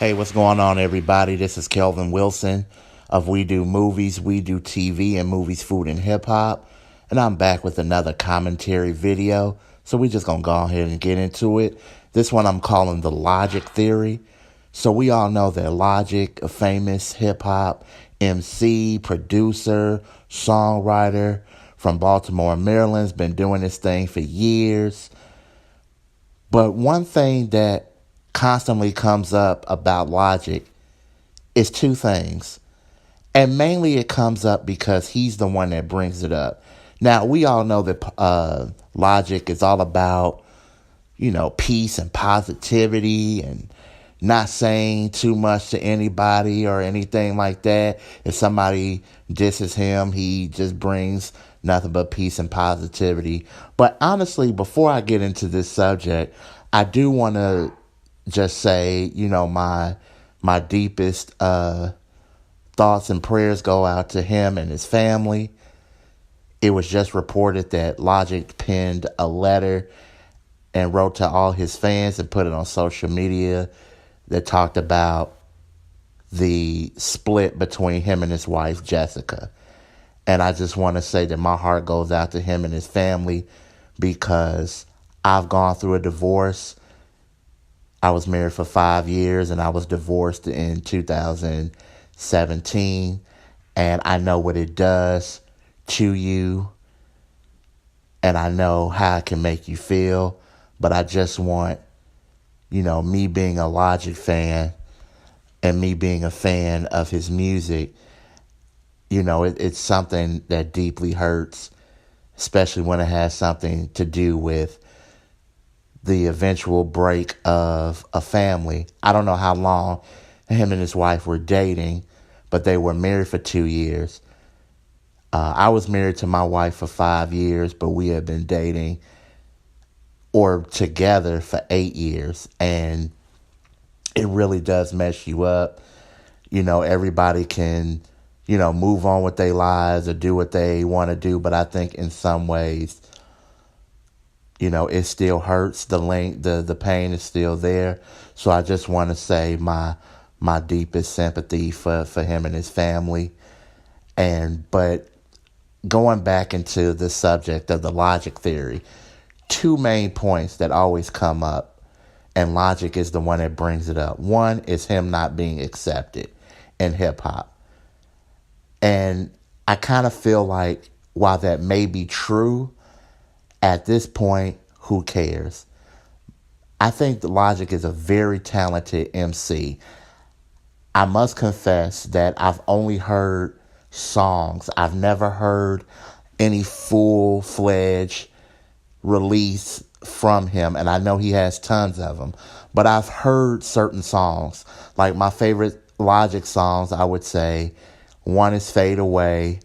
Hey, what's going on, everybody? This is Kelvin Wilson of We Do Movies, We Do TV, and Movies, Food, and Hip Hop. And I'm back with another commentary video. So we're just going to go ahead and get into it. This one I'm calling The Logic Theory. So we all know that Logic, a famous hip hop MC, producer, songwriter from Baltimore, Maryland, has been doing this thing for years. But one thing that constantly comes up about Logic is two things. And mainly it comes up because he's the one that brings it up. Now, we all know that Logic is all about, peace and positivity and not saying too much to anybody or anything like that. If somebody disses him, he just brings nothing but peace and positivity. But honestly, before I get into this subject, I do want to just say, my deepest thoughts and prayers go out to him and his family. It was just reported that Logic penned a letter and wrote to all his fans and put it on social media that talked about the split between him and his wife, Jessica. And I just want to say that my heart goes out to him and his family because I've gone through a divorce. I was married for 5 years and I was divorced in 2017. And I know what it does to you. And I know how it can make you feel. But I just want, me being a Logic fan and me being a fan of his music, it's something that deeply hurts, especially when it has something to do with the eventual break of a family. I don't know how long him and his wife were dating, but they were married for 2 years. I was married to my wife for 5 years, but we had been dating or together for 8 years. And it really does mess you up. Everybody can, move on with their lives or do what they want to do. But I think in some ways, it still hurts. The pain is still there. So I just want to say my deepest sympathy for him and his family. But going back into the subject of the Logic theory, two main points that always come up, and Logic is the one that brings it up. One is him not being accepted in hip hop. And I kind of feel like while that may be true, at this point, who cares? I think the Logic is a very talented MC. I must confess that I've only heard songs. I've never heard any full-fledged release from him, and I know he has tons of them. But I've heard certain songs. Like my favorite Logic songs, I would say, one is Fade Away,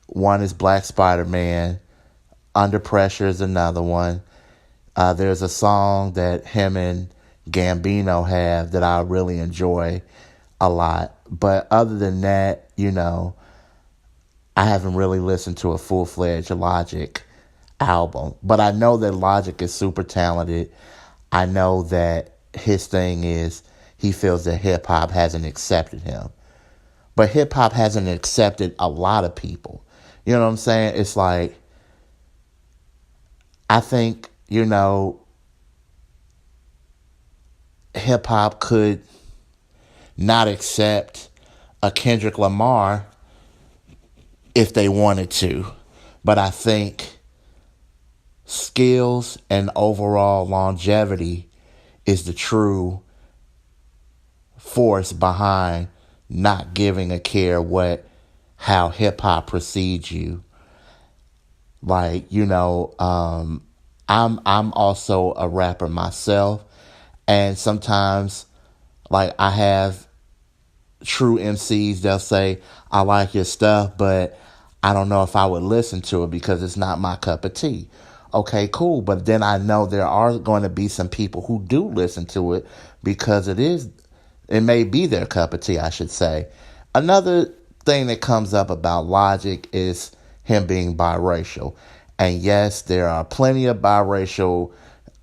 one is Black Spider-Man, Under Pressure is another one. There's a song that him and Gambino have that I really enjoy a lot. But other than that, I haven't really listened to a full-fledged Logic album. But I know that Logic is super talented. I know that his thing is he feels that hip-hop hasn't accepted him. But hip-hop hasn't accepted a lot of people. You know what I'm saying? It's like, I think, hip-hop could not accept a Kendrick Lamar if they wanted to. But I think skills and overall longevity is the true force behind not giving a care how hip-hop precedes you. Like, I'm also a rapper myself, and sometimes, like, I have true MCs, they'll say, I like your stuff, but I don't know if I would listen to it because it's not my cup of tea. Okay, cool, but then I know there are going to be some people who do listen to it because it may be their cup of tea, I should say. Another thing that comes up about Logic is him being biracial. And yes, there are plenty of biracial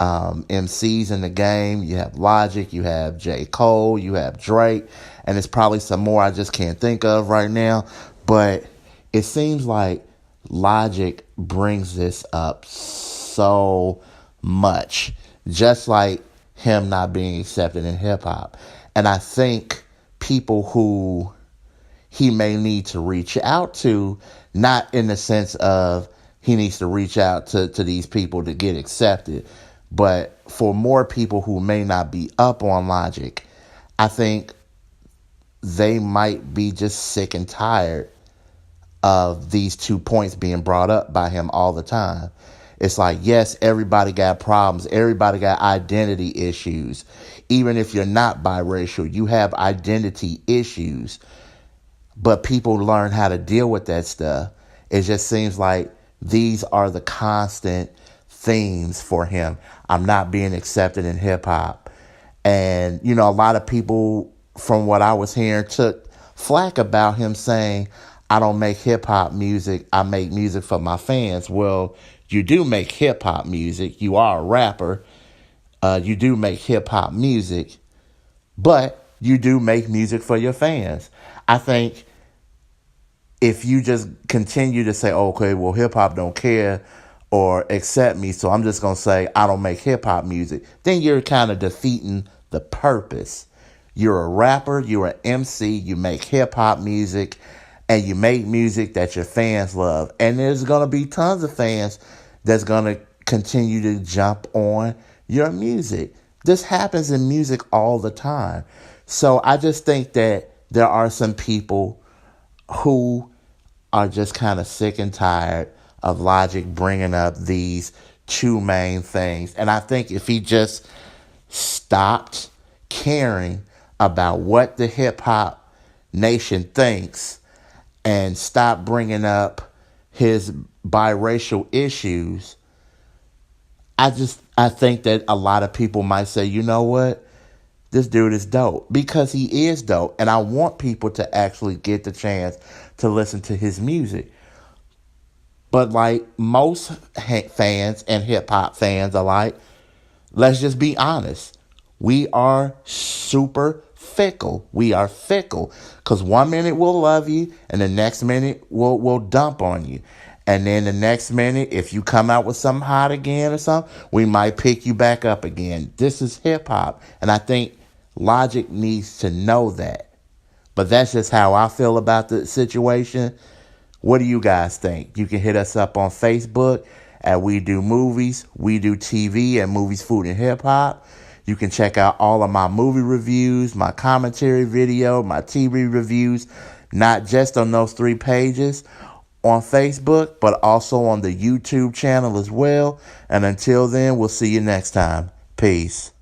MCs in the game. You have Logic, you have J. Cole, you have Drake, and it's probably some more I just can't think of right now. But it seems like Logic brings this up so much, just like him not being accepted in hip hop. And I think people who he may need to reach out to, not in the sense of he needs to reach out to these people to get accepted, but for more people who may not be up on Logic, I think they might be just sick and tired of these 2 points being brought up by him all the time. It's like, yes, everybody got problems. Everybody got identity issues. Even if you're not biracial, you have identity issues. But people learn how to deal with that stuff. It just seems like these are the constant themes for him. I'm not being accepted in hip hop. And, you know, a lot of people, from what I was hearing, took flack about him saying, I don't make hip hop music. I make music for my fans. Well, you do make hip hop music. You are a rapper. You do make hip hop music, but you do make music for your fans. I think if you just continue to say, okay, well, hip hop don't care or accept me, so I'm just going to say I don't make hip hop music, then you're kind of defeating the purpose. You're a rapper, you're an MC, you make hip hop music, and you make music that your fans love. And there's going to be tons of fans that's going to continue to jump on your music. This happens in music all the time. So I just think that there are some people who are just kind of sick and tired of Logic bringing up these 2 main things. And I think if he just stopped caring about what the hip hop nation thinks and stopped bringing up his biracial issues, I think that a lot of people might say, you know what? This dude is dope, because he is dope. And I want people to actually get the chance to listen to his music. But like most fans and hip hop fans alike, let's just be honest. We are super fickle. We are fickle, because 1 minute we'll love you and the next minute we'll dump on you. And then the next minute, if you come out with something hot again or something, we might pick you back up again. This is hip hop. And I think Logic needs to know that. But that's just how I feel about the situation. What do you guys think? You can hit us up on Facebook at We Do Movies, We Do TV, and Movies, Food, and Hip Hop. You can check out all of my movie reviews, my commentary video, my TV reviews, not just on those 3 pages on Facebook, but also on the YouTube channel as well. And until then, we'll see you next time. Peace.